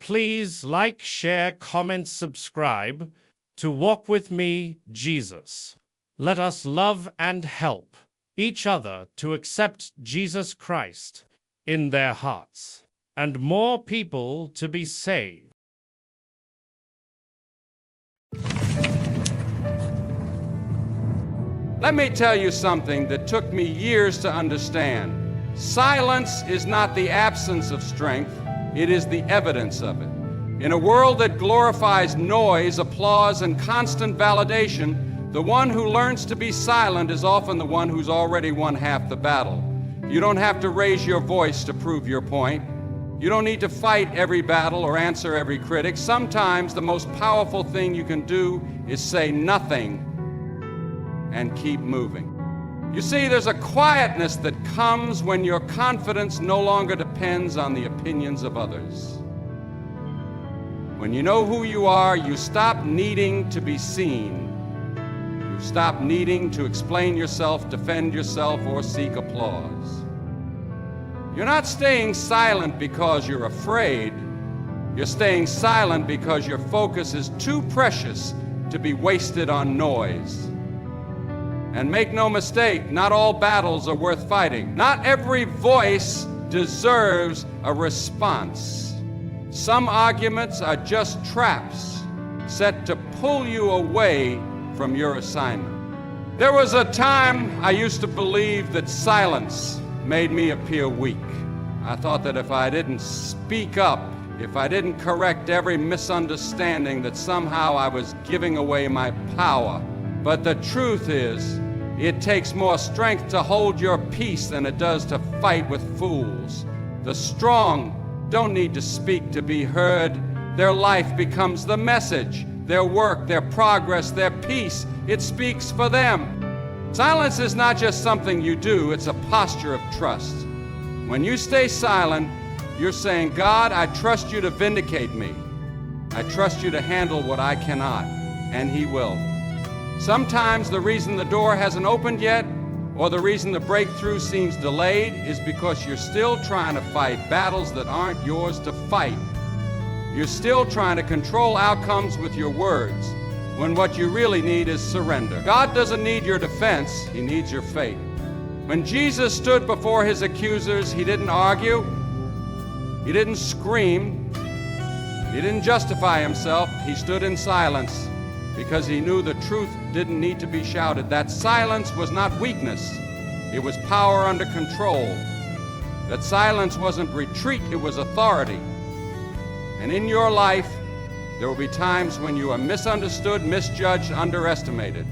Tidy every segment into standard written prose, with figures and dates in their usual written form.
Please like, share, comment, subscribe to Walk With Me, Jesus. Let us love and help each other to accept Jesus Christ in their hearts, and more people to be saved. Let me tell you something that took me years to understand. Silence is not the absence of strength, it is the evidence of it. In a world that glorifies noise, applause, and constant validation, the one who learns to be silent is often the one who's already won half the battle. You don't have to raise your voice to prove your point. You don't need to fight every battle or answer every critic. Sometimes the most powerful thing you can do is say nothing and keep moving. You see, there's a quietness that comes when your confidence no longer depends on the opinions of others. When you know who you are, you stop needing to be seen. You stop needing to explain yourself, defend yourself, or seek applause. You're not staying silent because you're afraid. You're staying silent because your focus is too precious to be wasted on noise. And make no mistake, not all battles are worth fighting. Not every voice deserves a response. Some arguments are just traps set to pull you away from your assignment. There was a time I used to believe that silence made me appear weak. I thought that if I didn't speak up, if I didn't correct every misunderstanding, that somehow I was giving away my power. But the truth is, it takes more strength to hold your peace than it does to fight with fools. The strong don't need to speak to be heard. Their life becomes the message. Their work, their progress, their peace, it speaks for them. Silence is not just something you do, it's a posture of trust. When you stay silent, you're saying, God, I trust you to vindicate me. I trust you to handle what I cannot, and He will. Sometimes the reason the door hasn't opened yet, or the reason the breakthrough seems delayed, is because you're still trying to fight battles that aren't yours to fight. You're still trying to control outcomes with your words, when what you really need is surrender. God doesn't need your defense, He needs your faith. When Jesus stood before His accusers, He didn't argue, He didn't scream, He didn't justify Himself. He stood in silence because He knew the truth didn't need to be shouted. That silence was not weakness, it was power under control. That silence wasn't retreat, it was authority. And in your life, there will be times when you are misunderstood, misjudged, underestimated.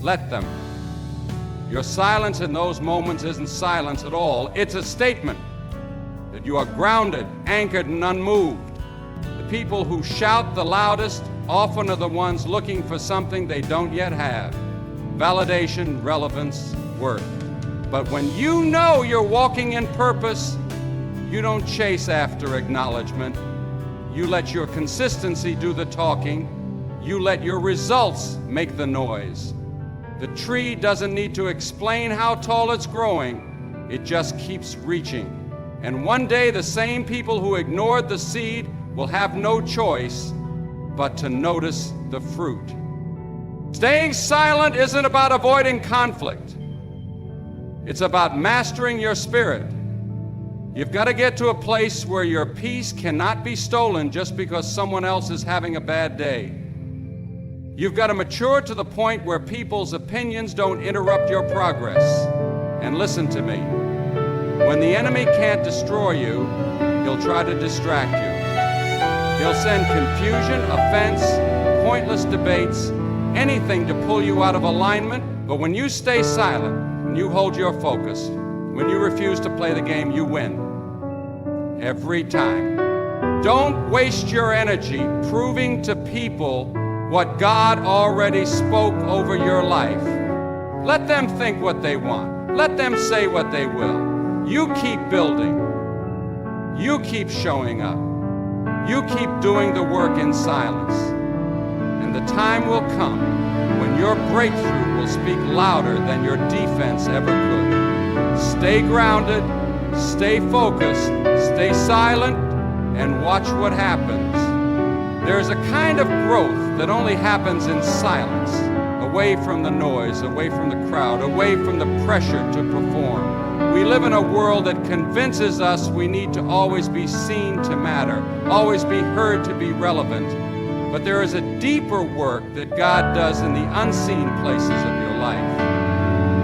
Let them. Your silence in those moments isn't silence at all. It's a statement that you are grounded, anchored, and unmoved. The people who shout the loudest often are the ones looking for something they don't yet have. Validation, relevance, worth. But when you know you're walking in purpose, you don't chase after acknowledgement. You let your consistency do the talking. You let your results make the noise. The tree doesn't need to explain how tall it's growing. It just keeps reaching. And one day the same people who ignored the seed will have no choice but to notice the fruit. Staying silent isn't about avoiding conflict. It's about mastering your spirit. You've got to get to a place where your peace cannot be stolen just because someone else is having a bad day. You've got to mature to the point where people's opinions don't interrupt your progress. And listen to me. When the enemy can't destroy you, he'll try to distract you. He'll send confusion, offense, pointless debates, anything to pull you out of alignment. But when you stay silent, when you hold your focus, when you refuse to play the game, you win. Every time. Don't waste your energy proving to people what God already spoke over your life. Let them think what they want. Let them say what they will. You keep building. You keep showing up. You keep doing the work in silence. And the time will come when your breakthrough will speak louder than your defense ever could. Stay grounded, stay focused, stay silent, and watch what happens. There's a kind of growth that only happens in silence, away from the noise, away from the crowd, away from the pressure to perform. We live in a world that convinces us we need to always be seen to matter, always be heard to be relevant. But there is a deeper work that God does in the unseen places of your life.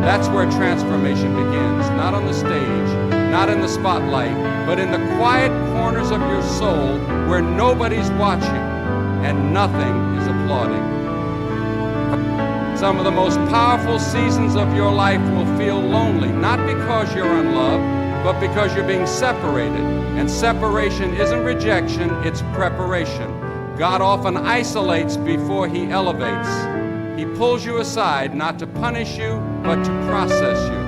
That's where transformation begins, not on the stage, not in the spotlight, but in the quiet corners of your soul where nobody's watching and nothing is applauding. Some of the most powerful seasons of your life will feel lonely, not because you're unloved, but because you're being separated. And separation isn't rejection, it's preparation. God often isolates before He elevates. He pulls you aside not to punish you, but to process you,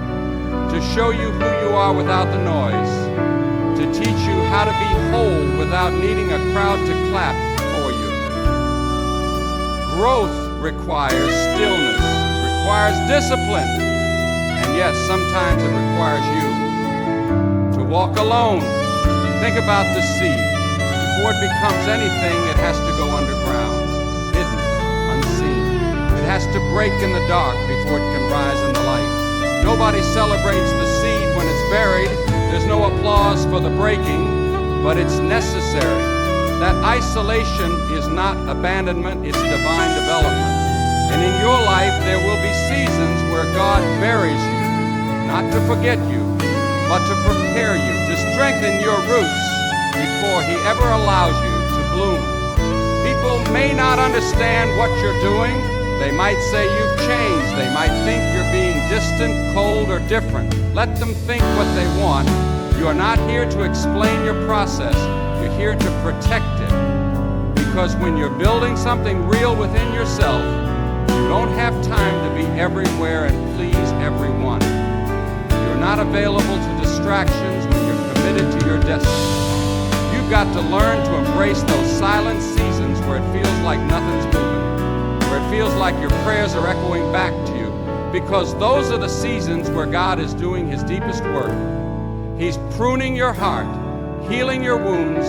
to show you who you are without the noise, to teach you how to be whole without needing a crowd to clap for you. Growth requires stillness, requires discipline, and yes, sometimes it requires you to walk alone. Think about the seed. Before it becomes anything, it has to go underground, hidden, unseen. It has to break in the dark before it can rise in the light. Nobody celebrates the seed when it's buried. There's no applause for the breaking, but it's necessary. That isolation is not abandonment, it's divine development. And in your life, there will be seasons where God buries you, not to forget you, but to prepare you, to strengthen your roots before He ever allows you to bloom. People may not understand what you're doing. They might say you've changed. They might think you're being distant, cold, or different. Let them think what they want. You are not here to explain your process. You're here to protect it. Because when you're building something real within yourself, you don't have time to be everywhere and please everyone. You're not available to distractions when you're committed to your destiny. You've got to learn to embrace those silent seasons where it feels like nothing's moving, where it feels like your prayers are echoing back to you, because those are the seasons where God is doing His deepest work. He's pruning your heart, healing your wounds,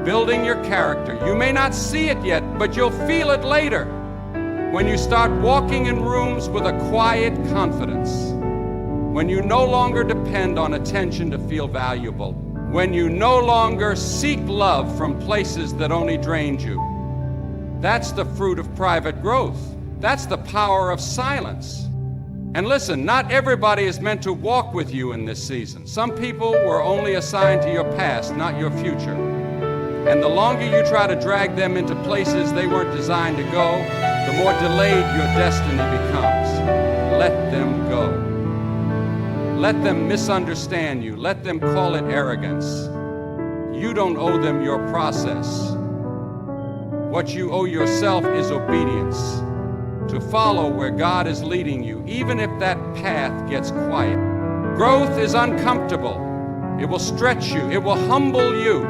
building your character. You may not see it yet, but you'll feel it later when you start walking in rooms with a quiet confidence, when you no longer depend on attention to feel valuable, when you no longer seek love from places that only drained you. That's the fruit of private growth. That's the power of silence. And listen, not everybody is meant to walk with you in this season. Some people were only assigned to your past, not your future. And the longer you try to drag them into places they weren't designed to go, the more delayed your destiny becomes. Let them go. Let them misunderstand you. Let them call it arrogance. You don't owe them your process. What you owe yourself is obedience, to follow where God is leading you, even if that path gets quiet. Growth is uncomfortable. It will stretch you. It will humble you.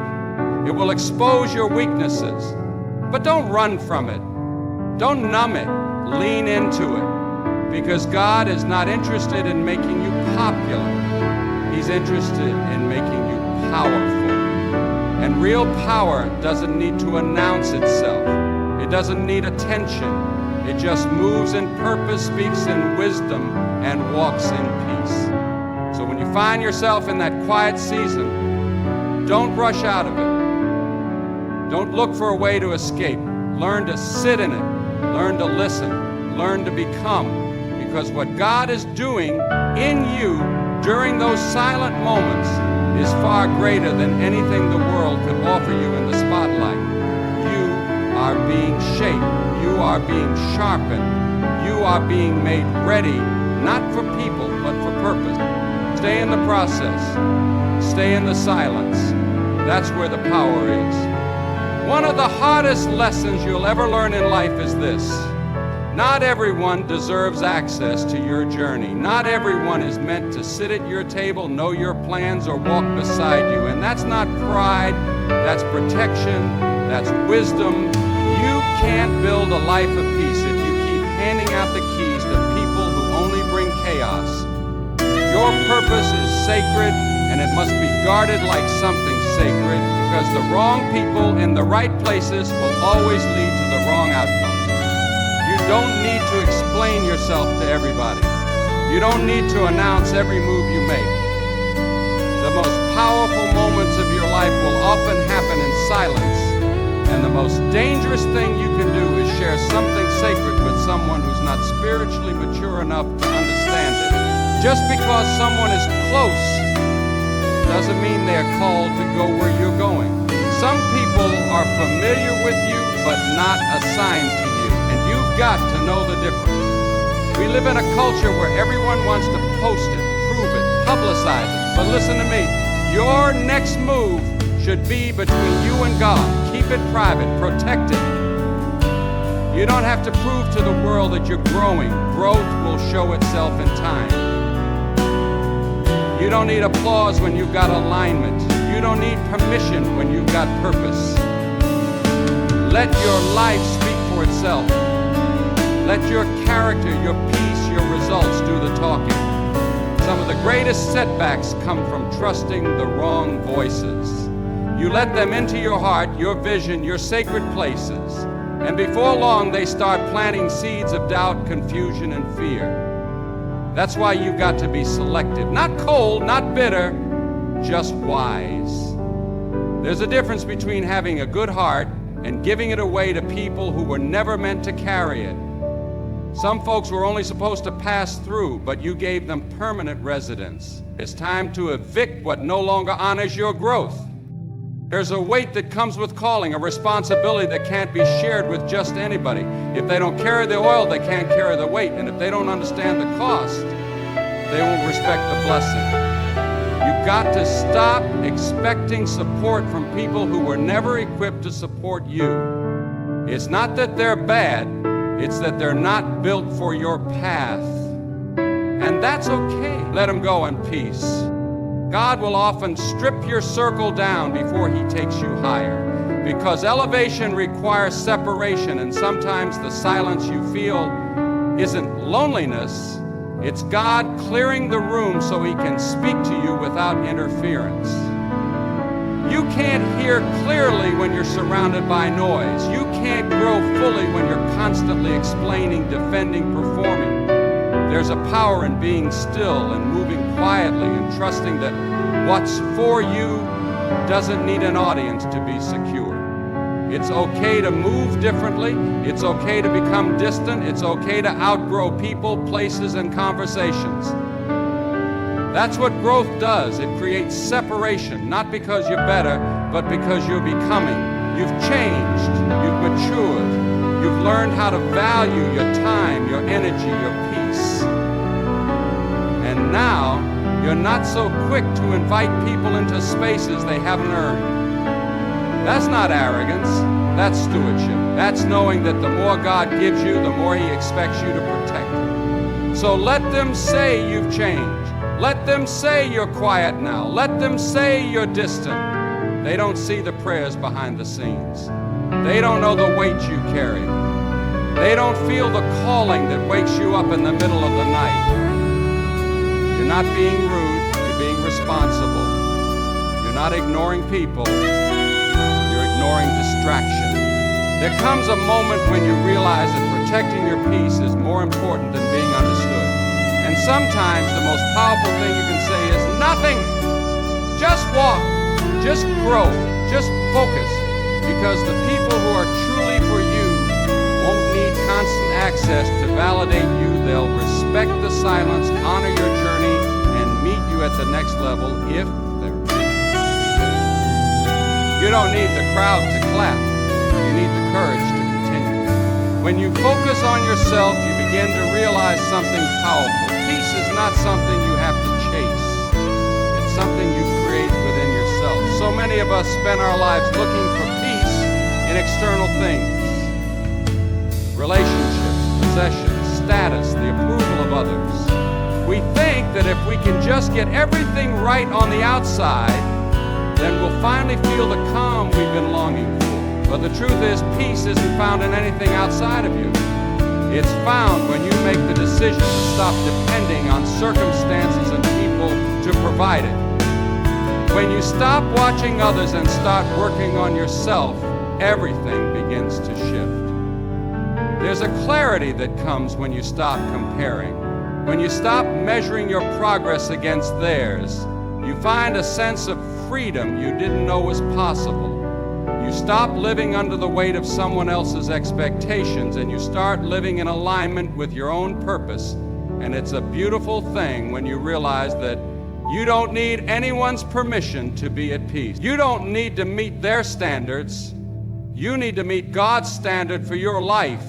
It will expose your weaknesses. But don't run from it. Don't numb it. Lean into it. Because God is not interested in making you popular. He's interested in making you powerful. And real power doesn't need to announce itself. It doesn't need attention. It just moves in purpose, speaks in wisdom, and walks in peace. So when you find yourself in that quiet season, don't rush out of it. Don't look for a way to escape. Learn to sit in it. Learn to listen. Learn to become. Because what God is doing in you during those silent moments is far greater than anything the world could offer you in the spotlight. You are being shaped. You are being sharpened. You are being made ready, not for people, but for purpose. Stay in the process. Stay in the silence. That's where the power is. One of the hardest lessons you'll ever learn in life is this. Not everyone deserves access to your journey. Not everyone is meant to sit at your table, know your plans, or walk beside you. And that's not pride, that's protection, that's wisdom. You can't build a life of peace if you keep handing out the keys to people who only bring chaos. Your purpose is sacred, and it must be guarded like something sacred because the wrong people in the right places will always lead to the wrong outcomes. You don't need to explain yourself to everybody. You don't need to announce every move you make. The most powerful moments of your life will often happen in silence, and the most dangerous thing you can do is share something sacred with someone who's not spiritually mature enough to understand it. Just because someone is close doesn't mean they're called to go where you're going. Some people are familiar with you, but not assigned to you, and you've got to know the difference. We live in a culture where everyone wants to post it, prove it, publicize it. But listen to me, your next move should be between you and God. Keep it private, protect it. You don't have to prove to the world that you're growing. Growth will show itself in time. You don't need applause when you've got alignment. You don't need permission when you've got purpose. Let your life speak for itself. Let your character, your peace, your results do the talking. Some of the greatest setbacks come from trusting the wrong voices. You let them into your heart, your vision, your sacred places, and before long they start planting seeds of doubt, confusion, and fear. That's why you've got to be selective. Not cold, not bitter, just wise. There's a difference between having a good heart and giving it away to people who were never meant to carry it. Some folks were only supposed to pass through, but you gave them permanent residence. It's time to evict what no longer honors your growth. There's a weight that comes with calling, a responsibility that can't be shared with just anybody. If they don't carry the oil, they can't carry the weight. And if they don't understand the cost, they won't respect the blessing. You've got to stop expecting support from people who were never equipped to support you. It's not that they're bad, it's that they're not built for your path. And that's okay. Let them go in peace. God will often strip your circle down before he takes you higher, because elevation requires separation, and sometimes the silence you feel isn't loneliness, it's God clearing the room so he can speak to you without interference. You can't hear clearly when you're surrounded by noise. You can't grow fully when you're constantly explaining, defending, performing. There's a power in being still and moving quietly and trusting that what's for you doesn't need an audience to be secure. It's okay to move differently. It's okay to become distant. It's okay to outgrow people, places, and conversations. That's what growth does. It creates separation, not because you're better, but because you're becoming. You've changed. You've matured. You've learned how to value your time, your energy, your peace. And now, you're not so quick to invite people into spaces they haven't earned. That's not arrogance. That's stewardship. That's knowing that the more God gives you, the more he expects you to protect. So let them say you've changed. Let them say you're quiet now. Let them say you're distant. They don't see the prayers behind the scenes. They don't know the weight you carry. They don't feel the calling that wakes you up in the middle of the night. You're not being rude. You're being responsible. You're not ignoring people. You're ignoring distraction. There comes a moment when you realize that protecting your peace is more important than being understood. And sometimes the most powerful thing you can say is nothing. Just walk. Just grow. Just focus. Because the people who are truly for you won't need constant access to validate you. They'll respect the silence, honor your journey, and meet you at the next level if they're ready. You don't need the crowd to clap. You need the courage to continue. When you focus on yourself, you begin to realize something powerful. Peace is not something you have to chase. It's something you create within yourself. So many of us spend our lives looking for peace in external things. Relationships, possessions, status, the approval of others. We think that if we can just get everything right on the outside, then we'll finally feel the calm we've been longing for. But the truth is, peace isn't found in anything outside of you. It's found when you make the decision to stop depending on circumstances and people to provide it. When you stop watching others and start working on yourself, everything begins to shift. There's a clarity that comes when you stop comparing. When you stop measuring your progress against theirs, you find a sense of freedom you didn't know was possible. You stop living under the weight of someone else's expectations and you start living in alignment with your own purpose. And it's a beautiful thing when you realize that you don't need anyone's permission to be at peace. You don't need to meet their standards. You need to meet God's standard for your life,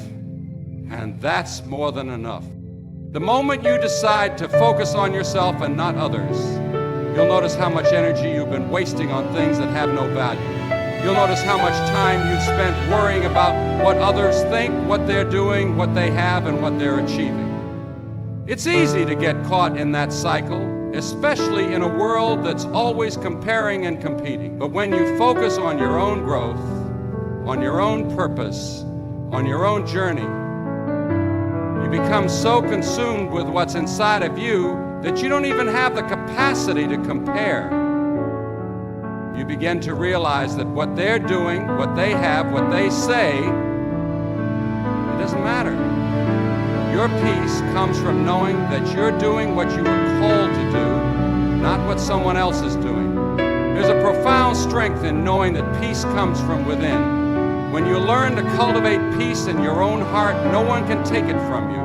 and that's more than enough. The moment you decide to focus on yourself and not others, you'll notice how much energy you've been wasting on things that have no value. You'll notice how much time you've spent worrying about what others think, what they're doing, what they have, and what they're achieving. It's easy to get caught in that cycle, especially in a world that's always comparing and competing. But when you focus on your own growth, on your own purpose, on your own journey, you become so consumed with what's inside of you that you don't even have the capacity to compare. You begin to realize that what they're doing, what they have, what they say, it doesn't matter. Your peace comes from knowing that you're doing what you were called to do, not what someone else is doing. There's a profound strength in knowing that peace comes from within. When you learn to cultivate peace in your own heart, no one can take it from you.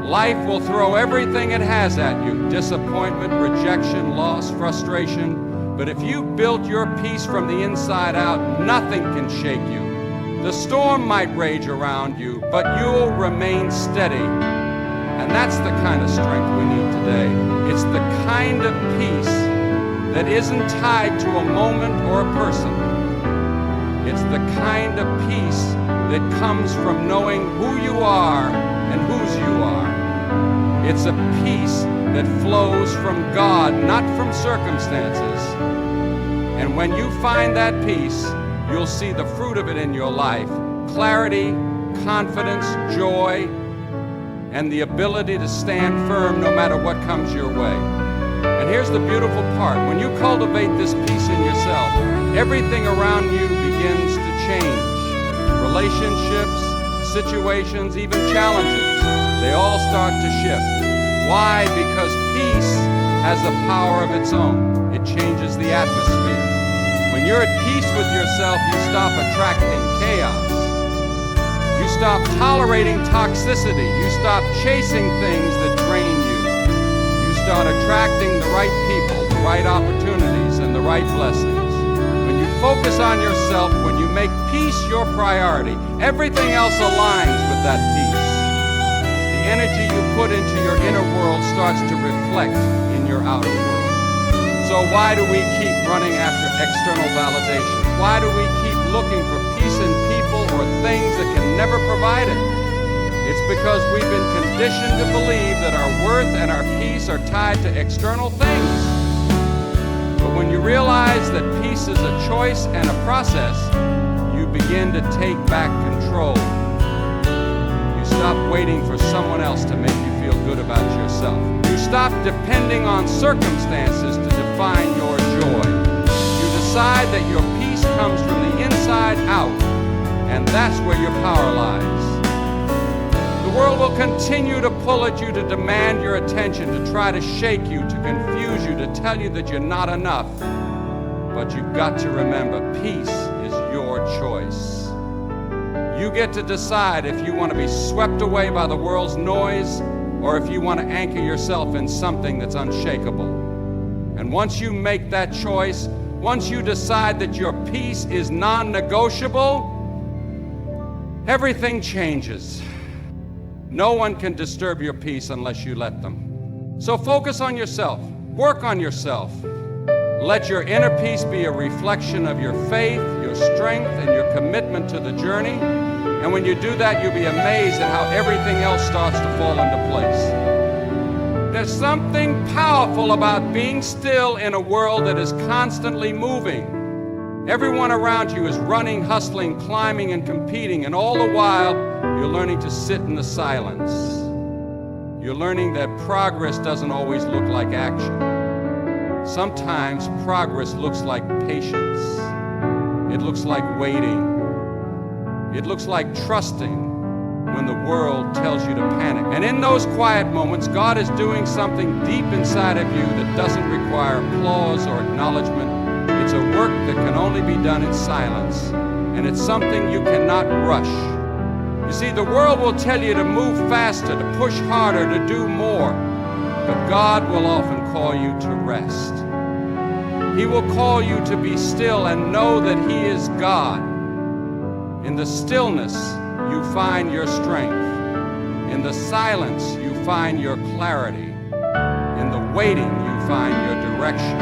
Life will throw everything it has at you: disappointment, rejection, loss, frustration. But if you built your peace from the inside out, nothing can shake you. The storm might rage around you, but you'll remain steady. And that's the kind of strength we need today. It's the kind of peace that isn't tied to a moment or a person. It's the kind of peace that comes from knowing who you are and whose you are. It's a peace that flows from God, not from circumstances. And when you find that peace, you'll see the fruit of it in your life: clarity, confidence, joy, and the ability to stand firm no matter what comes your way. And here's the beautiful part: when you cultivate this peace in yourself, everything around you begins to change. Relationships, situations, even challenges, they all start to shift. Why? Because peace has a power of its own. It changes the atmosphere. When you're at peace with yourself, you stop attracting chaos. You stop tolerating toxicity. You stop chasing things that drain you. You start attracting the right people, the right opportunities, and the right blessings. When you focus on yourself, when you make peace your priority, everything else aligns with that peace. The energy you put into your inner world starts to reflect in your outer world. So why do we keep running after external validation? Why do we keep looking for peace in people or things that can never provide it? It's because we've been conditioned to believe that our worth and our peace are tied to external things. But when you realize that peace is a choice and a process, you begin to take back control. You stop waiting for someone else to make you feel good about yourself. You stop depending on circumstances to define your joy. You decide that your peace comes from the inside out, and that's where your power lies. The world will continue to pull at you to demand your attention, to try to shake you, to confuse you, to tell you that you're not enough. But you've got to remember, peace is your choice. You get to decide if you want to be swept away by the world's noise, or if you want to anchor yourself in something that's unshakable. And once you make that choice, once you decide that your peace is non-negotiable, everything changes. No one can disturb your peace unless you let them. So focus on yourself. Work on yourself. Let your inner peace be a reflection of your faith, your strength, and your commitment to the journey. And when you do that, you'll be amazed at how everything else starts to fall into place. There's something powerful about being still in a world that is constantly moving. Everyone around you is running, hustling, climbing, and competing, and all the while, you're learning to sit in the silence. You're learning that progress doesn't always look like action. Sometimes progress looks like patience. It looks like waiting. It looks like trusting when the world tells you to panic. And in those quiet moments, God is doing something deep inside of you that doesn't require applause or acknowledgement. It's a work that can only be done in silence, and it's something you cannot rush. You see, the world will tell you to move faster, to push harder, to do more, but God will often call you to rest. He will call you to be still and know that He is God. In the stillness, you find your strength. In the silence, you find your clarity. In the waiting, you find your direction.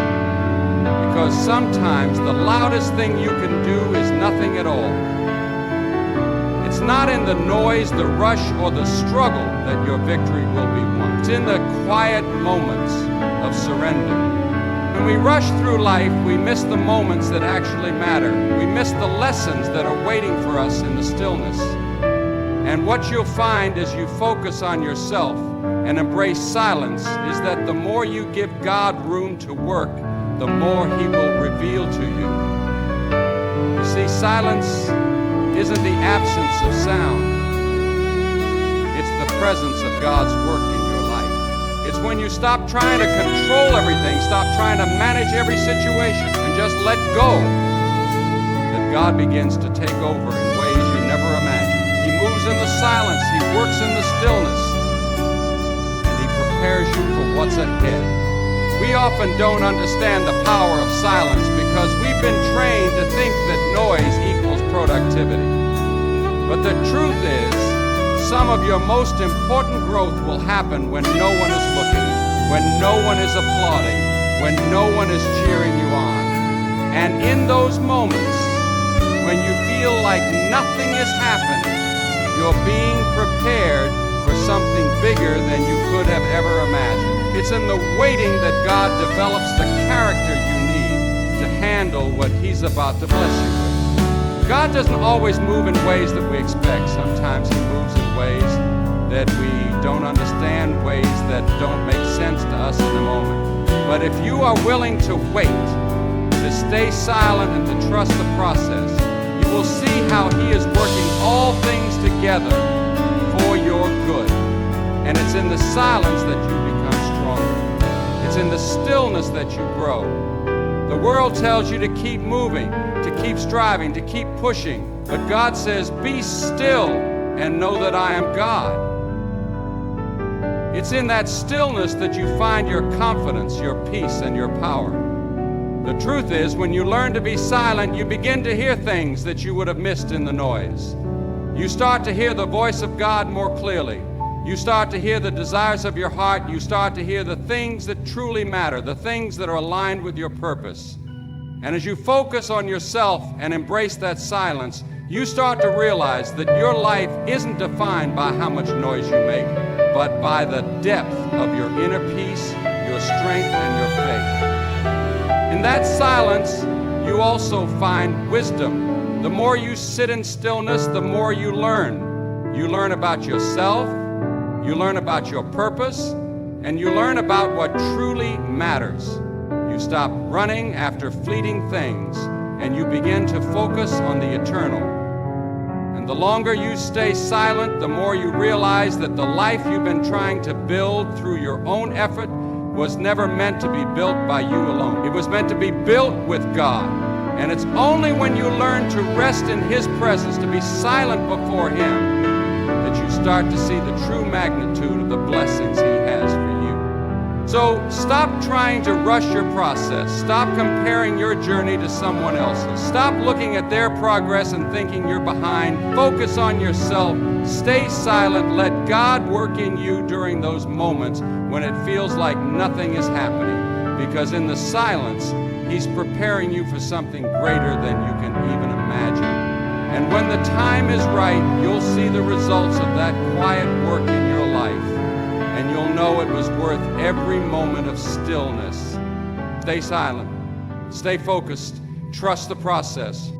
Because sometimes the loudest thing you can do is nothing at all. It's not in the noise, the rush, or the struggle that your victory will be won. It's in the quiet moments of surrender. When we rush through life, we miss the moments that actually matter. We miss the lessons that are waiting for us in the stillness. And what you'll find as you focus on yourself and embrace silence is that the more you give God room to work, the more He will reveal to you. You see, silence isn't the absence of sound. It's the presence of God's work in your life. It's when you stop trying to control everything, stop trying to manage every situation, and just let go, that God begins to take over in ways you never imagined. He moves in the silence, He works in the stillness, and He prepares you for what's ahead. We often don't understand the power of silence because we've been trained to think that noise equals productivity. But the truth is, some of your most important growth will happen when no one is looking, when no one is applauding, when no one is cheering you on. And in those moments, when you feel like nothing is happening, you're being prepared for something bigger than you could have ever imagined. It's in the waiting that God develops the character you need to handle what He's about to bless you with. God doesn't always move in ways that we expect. Sometimes He moves in ways that we don't understand, ways that don't make sense to us in the moment. But if you are willing to wait, to stay silent and to trust the process, you will see how He is working all things together for your good. And it's in the silence that you become stronger. It's in the stillness that you grow. The world tells you to keep moving, to keep striving, to keep pushing. But God says, be still and know that I am God. It's in that stillness that you find your confidence, your peace, and your power. The truth is, when you learn to be silent, you begin to hear things that you would have missed in the noise. You start to hear the voice of God more clearly. You start to hear the desires of your heart. You start to hear the things that truly matter, the things that are aligned with your purpose. And as you focus on yourself and embrace that silence, you start to realize that your life isn't defined by how much noise you make, but by the depth of your inner peace, your strength, and your faith. In that silence, you also find wisdom. The more you sit in stillness, the more you learn. You learn about yourself, you learn about your purpose, and you learn about what truly matters. You stop running after fleeting things, and you begin to focus on the eternal. And the longer you stay silent, the more you realize that the life you've been trying to build through your own effort was never meant to be built by you alone. It was meant to be built with God. And it's only when you learn to rest in His presence, to be silent before Him, that you start to see the true magnitude of the blessings He has for you. So stop trying to rush your process. Stop comparing your journey to someone else's. Stop looking at their progress and thinking you're behind. Focus on yourself. Stay silent. Let God work in you during those moments when it feels like nothing is happening. Because in the silence, He's preparing you for something greater than you can even imagine. And when the time is right, you'll see the results of that quiet work in your life. And you'll know it was worth every moment of stillness. Stay silent. Stay focused. Trust the process.